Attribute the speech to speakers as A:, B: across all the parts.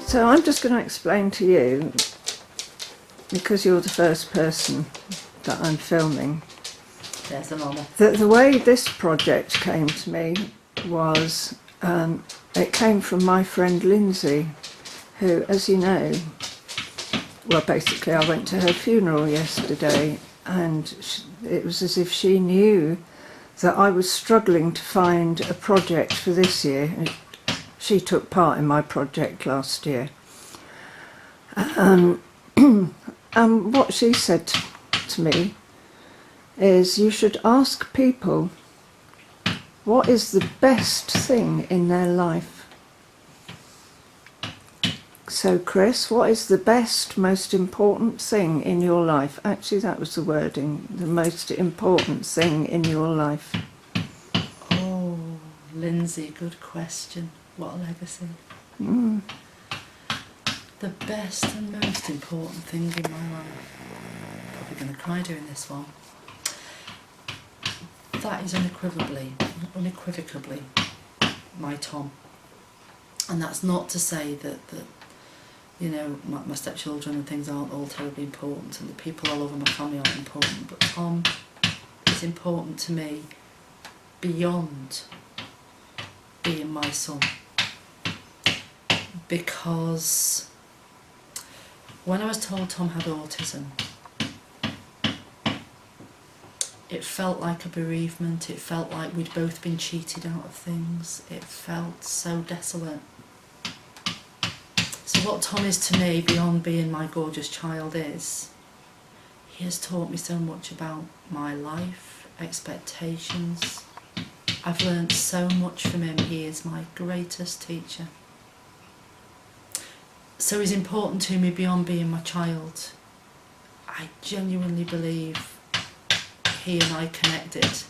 A: So I'm just going to explain to you, because you're the first person that I'm filming,
B: There's the normal.
A: that the way this project came to me was, it came from my friend Lindsay, who, as you know, well, basically I went to her funeral yesterday, and it was as if she knew that I was struggling to find a project for this year. She took part in my project last year. And what she said to me is, you should ask people what is the best thing in their life. So Chris, what is the best, most important thing in your life? Actually, that was the wording, the most important thing in your life.
B: Oh, Lindsay, good question. What a legacy.
A: Mm.
B: The best and most important thing in my life. Probably going to cry doing this one. That is unequivocally my Tom. And that's not to say that you know, my stepchildren and things aren't all terribly important, and the people all over my family aren't important, but Tom is important to me beyond being my son. Because when I was told Tom had autism, it felt like a bereavement. It felt like we'd both been cheated out of things. It felt so desolate. So what Tom is to me, beyond being my gorgeous child, is he has taught me so much about my life, expectations. I've learnt so much from him. He is my greatest teacher. So he's important to me beyond being my child. I genuinely believe he and I connected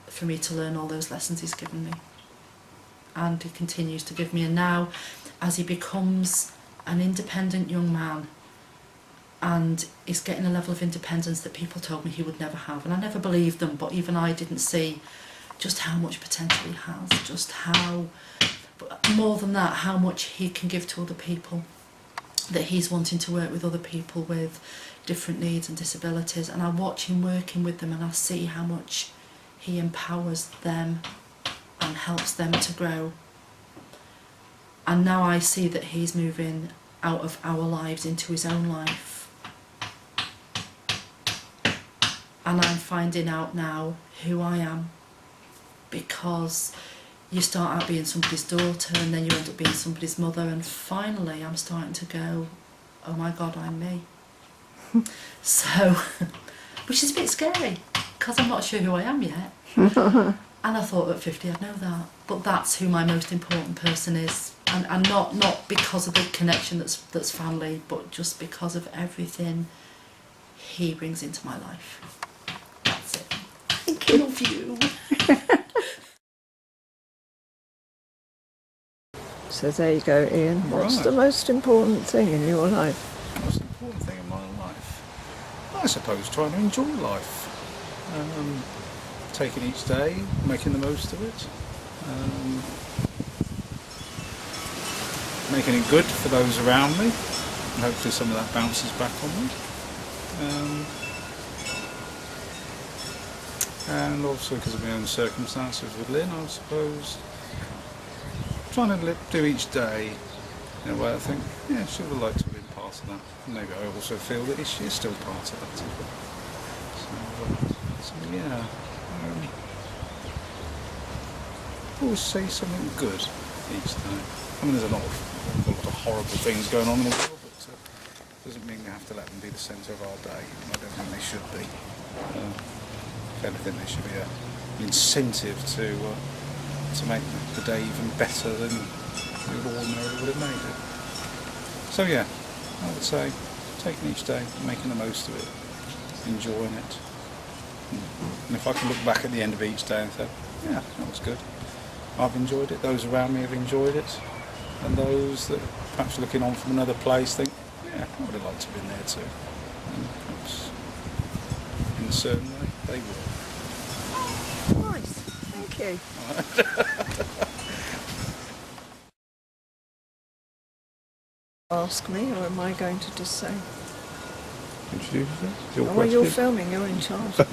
B: for me to learn all those lessons he's given me. And he continues to give me. And now, as he becomes an independent young man and is getting a level of independence that people told me he would never have, and I never believed them, but even I didn't see just how much potential he has, just how, but more than that, how much he can give to other people, that he's wanting to work with other people with different needs and disabilities, and I watch him working with them and I see how much he empowers them and helps them to grow. And now I see that he's moving out of our lives into his own life. And I'm finding out now who I am, because you start out being somebody's daughter and then you end up being somebody's mother, and finally I'm starting to go, oh my God, I'm me. So, which is a bit scary, because I'm not sure who I am yet. And I thought at 50 I'd know that, but that's who my most important person is, and not because of the connection that's family, but just because of everything he brings into my life. That's it.
A: Thank you.
B: Love you.
A: So there you go, Ian. What's
C: Right.
A: the most important thing in your life?
C: The most important thing in my life, I suppose, trying to enjoy life. Taking each day, making the most of it, making it good for those around me, and hopefully some of that bounces back on me. And also because of my own circumstances with Lynn, I suppose, trying to do each day in a way I think, yeah, she would like to have been part of that. And maybe I also feel that she is still part of that as well. So yeah. Always say something good each time. I mean, there's a lot of horrible things going on in the world, but it doesn't mean we have to let them be the centre of our day. I don't think they should be. If anything, they should be an incentive to make the day even better than we would ordinarily would have made it. So yeah, I would say taking each day, making the most of it, enjoying it. And if I can look back at the end of each day and say, yeah, that was good. I've enjoyed it, those around me have enjoyed it, and those that perhaps looking on from another place think, yeah, I would have liked to have been there too. And perhaps in a certain way they will.
A: Nice, thank you. Ask me, or am I going to just say?
C: Introduce yourself. It's your
A: Oh, well,
C: question.
A: you're filming, you're in charge.
C: I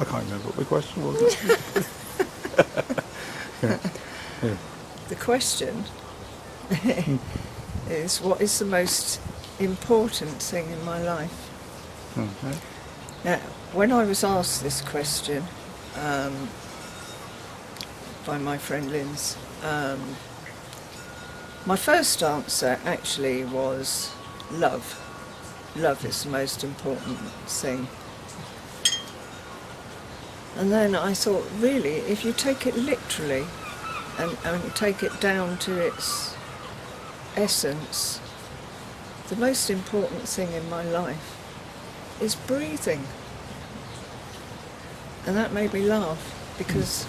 C: can't remember what the question was. Yeah.
A: The question is, what is the most important thing in my life?
C: Okay.
A: Now, when I was asked this question by my friend Linz, my first answer actually was love. Love is the most important thing. And then I thought, really, if you take it literally and take it down to its essence, the most important thing in my life is breathing. And that made me laugh because,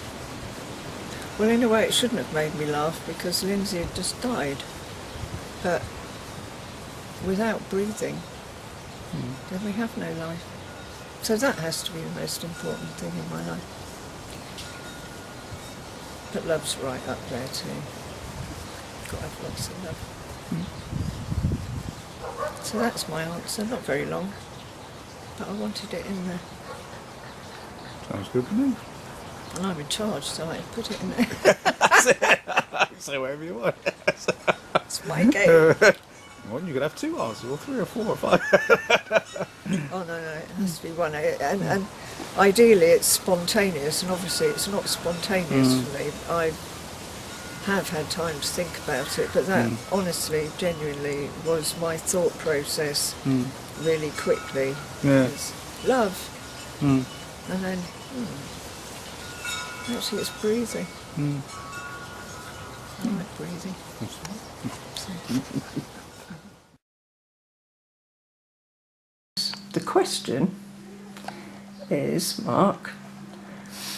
A: well, in a way it shouldn't have made me laugh because Lindsay had just died. But without breathing, then we have no life. So that has to be the most important thing in my life. But love's right up there too. Got to have lots of love. So that's my answer. Not very long, but I wanted it in there.
C: Sounds good to me.
A: And I'm in charge, so I put it in there.
C: Say whatever you want.
A: It's my game.
C: Well, you could have two answers, or three, or four, or five.
A: Oh no, it has to be one. And ideally it's spontaneous, and obviously it's not spontaneous for me. I have had time to think about it, but that honestly, genuinely was my thought process really quickly.
C: Yeah.
A: It's love. And then, actually it's breathing. I like breathing. The question is, Mark,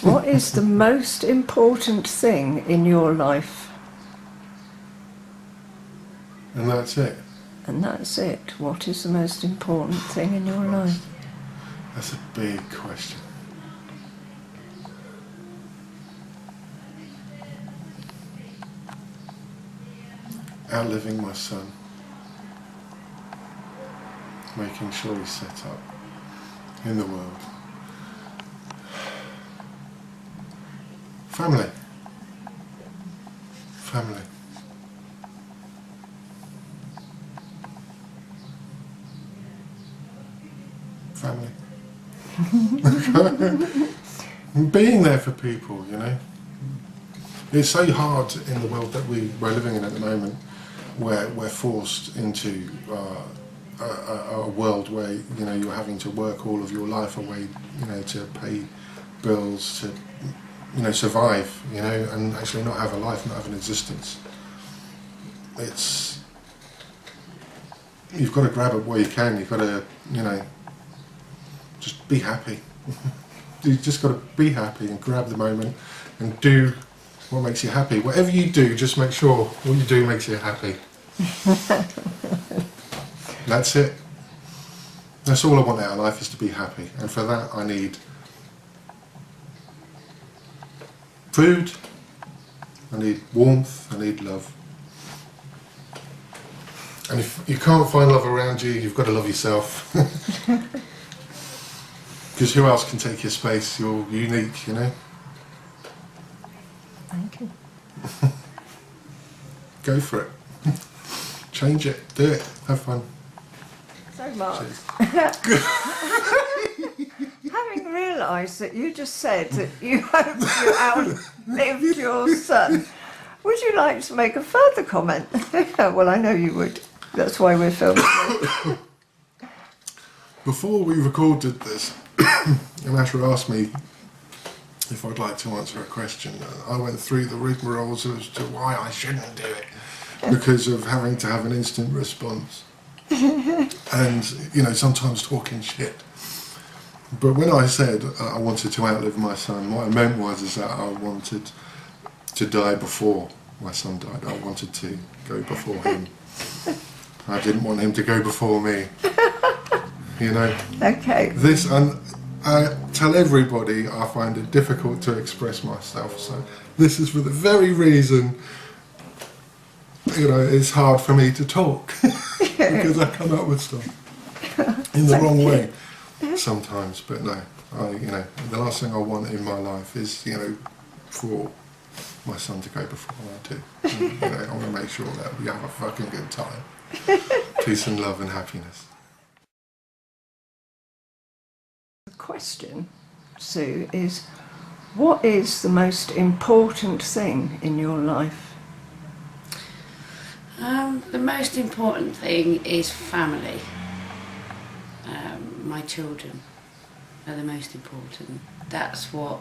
A: what is the most important thing in your life?
D: And that's it.
A: And that's it. What is the most important thing in your life?
D: That's a big question. Outliving my son. Making sure he's set up in the world. Family. Family. Family. Being there for people, you know. It's so hard in the world that we're living in at the moment, where we're forced into a world where, you know, you're having to work all of your life away, you know, to pay bills, to, you know, survive, you know, and actually not have a life, not have an existence. It's, you've got to grab it where you can. You've got to, you know, just be happy. You've just got to be happy and grab the moment and do what makes you happy. Whatever you do, just make sure what you do makes you happy. That's it. That's all I want out of life, is to be happy. And for that I need food, I need warmth, I need love. And if you can't find love around you, you've got to love yourself. Because who else can take your space? You're unique, you know.
A: Thank you.
D: Go for it. Change it. Do it. Have fun.
A: So, Mark, having realised that you just said that you hope you outlived your son, would you like to make a further comment? Well, I know you would. That's why we're filming.
D: Before we recorded this, Clashara asked me if I'd like to answer a question. I went through the rigmarole as to why I shouldn't do it, because of having to have an instant response and, you know, sometimes talking shit. But when I said I wanted to outlive my son, what I meant was that I wanted to die before my son died. I wanted to go before him. I didn't want him to go before me. You know.
A: Okay.
D: This, and I tell everybody I find it difficult to express myself. So this is for the very reason you know, it's hard for me to talk because I come up with stuff in the wrong way sometimes. But no, you know, the last thing I want in my life is, you know, for my son to go before I do. And, you know, I want to make sure that we have a fucking good time. Peace and love and happiness.
A: The question, Sue, is what is the most important thing in your life?
E: The most important thing is family. My children are the most important. That's what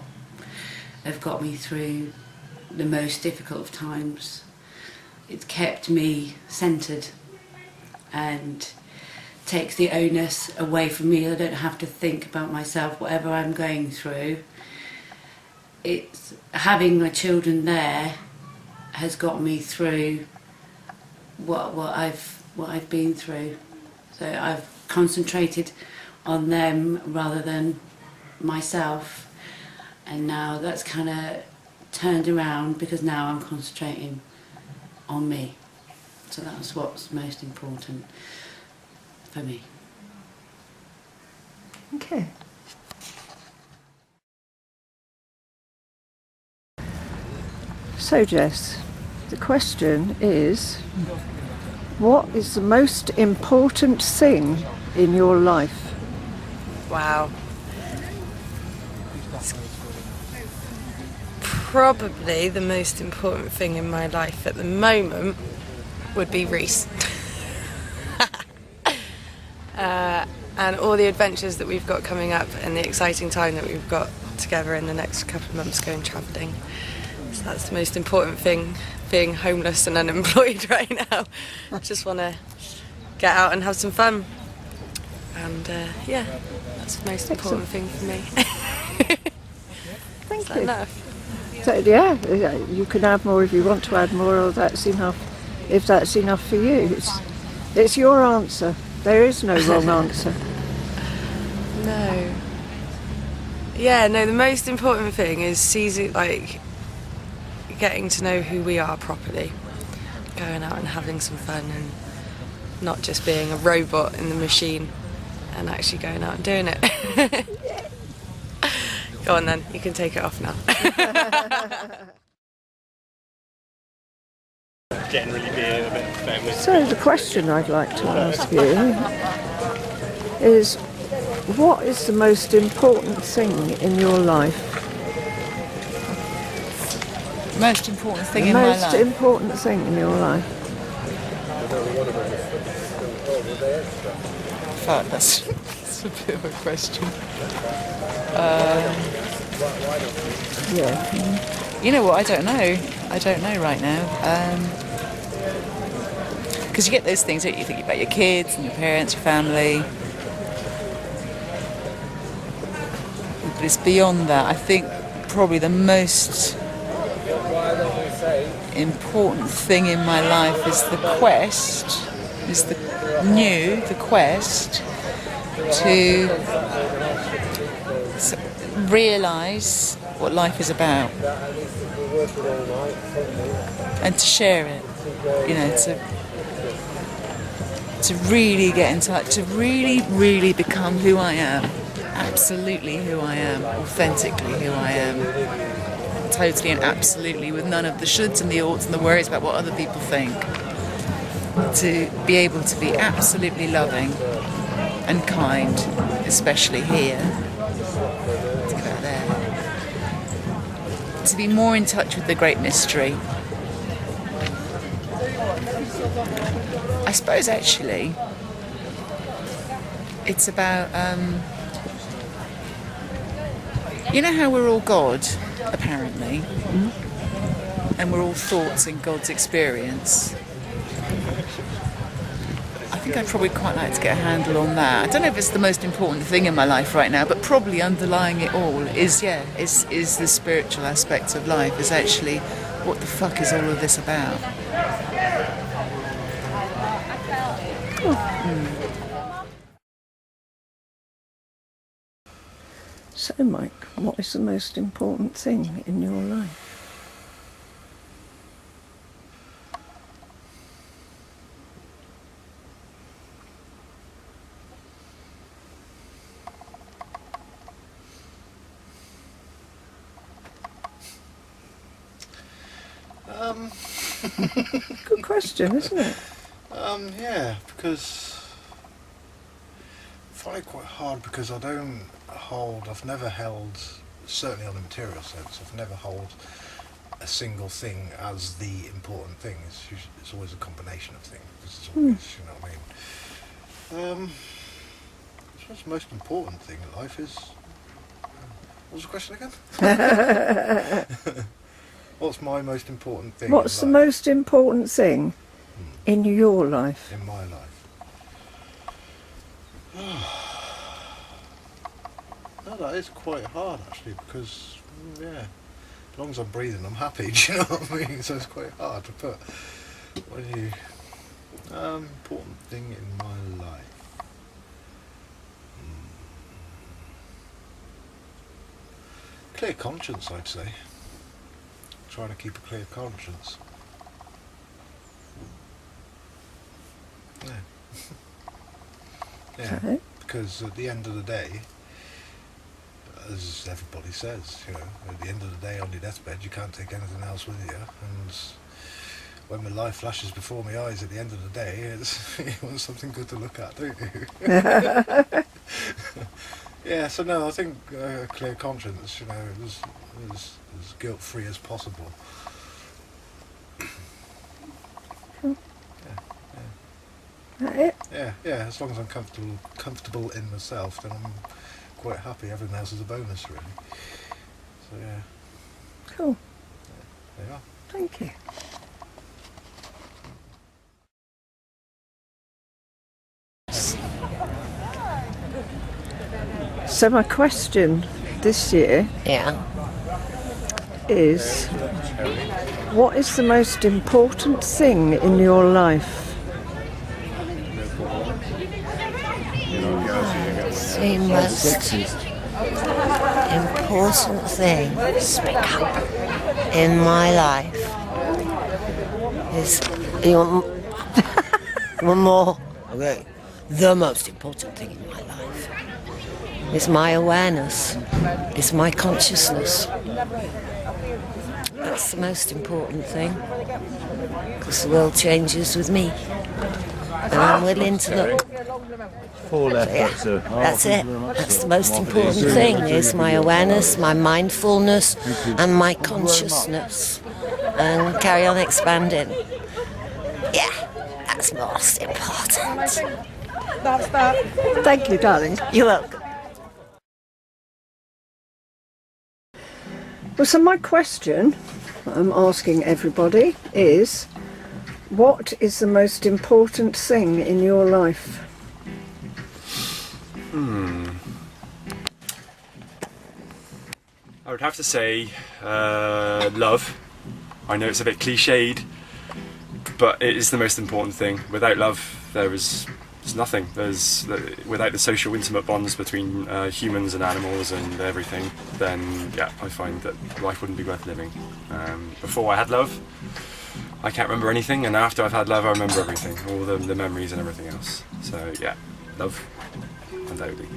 E: have got me through the most difficult of times. It's kept me centred and takes the onus away from me. I don't have to think about myself, whatever I'm going through. It's having my children there has got me through what I've been through. So I've concentrated on them rather than myself, and now that's kind of turned around because now I'm concentrating on me. So that's what's most important for me.
A: Okay. So Jess, the question is, what is the most important thing in your life?
F: Wow. Probably the most important thing in my life at the moment would be Reese. And all the adventures that we've got coming up and the exciting time that we've got together in the next couple of months going travelling. So that's the most important thing, being homeless and unemployed right now. I just want to get out and have some fun. And yeah, that's the most important thing for me.
A: Thank
F: Is that
A: you.
F: enough?
A: So, yeah, you can add more if you want to add more, or that's enough if that's enough for you. It's your answer. There is no wrong answer.
F: No. Yeah, no, the most important thing is seizing, like, getting to know who we are properly. Going out and having some fun and not just being a robot in the machine and actually going out and doing it. Go on then, you can take it off now.
G: Generally being a bit famous.
A: So the question I'd like to ask you is, what is the most important thing in your life?
H: Most important thing in my
A: Most
H: life.
A: important thing in your life.
H: Fuck, that's a bit of a question.
A: Yeah.
H: You know what? I don't know. I don't know right now. Because you get those things, don't you? You think about your kids and your parents, your family. But it's beyond that. I think probably the most important thing in my life is the quest, to realise what life is about and to share it, you know, to really get in touch, to really become who I am, absolutely who I am, authentically who I am, totally and absolutely, with none of the shoulds and the oughts and the worries about what other people think. To be able to be absolutely loving and kind, especially here. Let's get out there. To be more in touch with the great mystery. I suppose actually it's about, you know how we're all God, apparently, and we're all thoughts in God's experience. I think I'd probably quite like to get a handle on that. I don't know if it's the most important thing in my life right now, but probably underlying it all is the spiritual aspect of life, is actually what the fuck is all of this about.
A: So Mike, what is the most important thing in your life? Good question, isn't it?
I: Yeah, because I find it quite hard because I've never held, certainly on the material sense, I've never held a single thing as the important thing. It's always a combination of things. It's always, you know what I mean? I suppose the most important thing in life is... what was the question again? What's my most important thing?
A: What's the most important thing in your life?
I: In my life? No, that is quite hard actually, because yeah, as long as I'm breathing, I'm happy. Do you know what I mean? So it's quite hard to put. What do you? Important thing in my life. Clear conscience, I'd say. Trying to keep a clear conscience. Yeah. Yeah.
A: Okay.
I: Because at the end of the day, as everybody says, you know, at the end of the day on your deathbed you can't take anything else with you, and when my life flashes before my eyes at the end of the day, you want something good to look at, don't you? Yeah, so no, I think a clear conscience, you know, as guilt-free as possible.
A: That it?
I: Yeah, as long as I'm comfortable in myself, then I'm quite happy. Everything else is a bonus, really. So yeah.
A: Cool.
I: There you are.
A: Thank you. So my question this year is, what is the most important thing in your life?
J: The most important thing in my life is one more. Okay. The most important thing in my life is my awareness, is my consciousness. That's the most important thing, because the world changes with me, and I'm willing to look. That's it. That's the most important thing, is my awareness, my mindfulness, and my consciousness, and carry on expanding. Yeah, that's most important.
A: That's that. Thank you, darling.
J: You're welcome.
A: Well, so my question I'm asking everybody is, what is the most important thing in your life?
G: I would have to say love. I know it's a bit cliched, but it is the most important thing. Without love, there's nothing. Without the social, intimate bonds between humans and animals and everything, then yeah, I find that life wouldn't be worth living. Before I had love, I can't remember anything, and after I've had love, I remember everything, all the memories and everything else. So yeah, love, undoubtedly.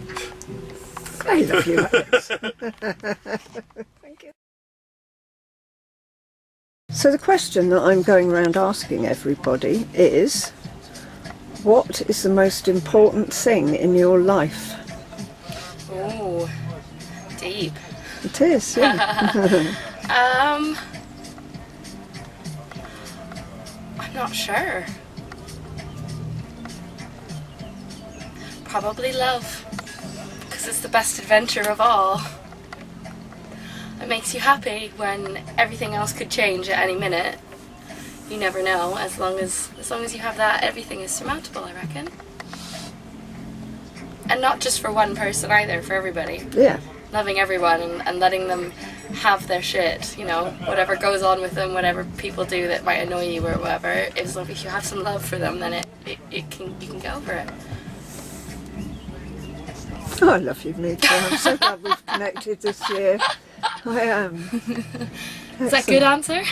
A: I love you, Alex. Thank you. So the question that I'm going around asking everybody is, what is the most important thing in your life?
K: Oh, deep.
A: It is, yeah.
K: I'm not sure. Probably love, because it's the best adventure of all. It makes you happy when everything else could change at any minute. You never know. As long as you have that, everything is surmountable, I reckon. And not just for one person either, for everybody.
A: Yeah.
K: Loving everyone and letting them have their shit, you know, whatever goes on with them, whatever people do that might annoy you or whatever. If you have some love for them, then you can get over it.
A: Oh, I love you, Mika. I'm so glad we've connected this year. I am.
K: Is that a good answer?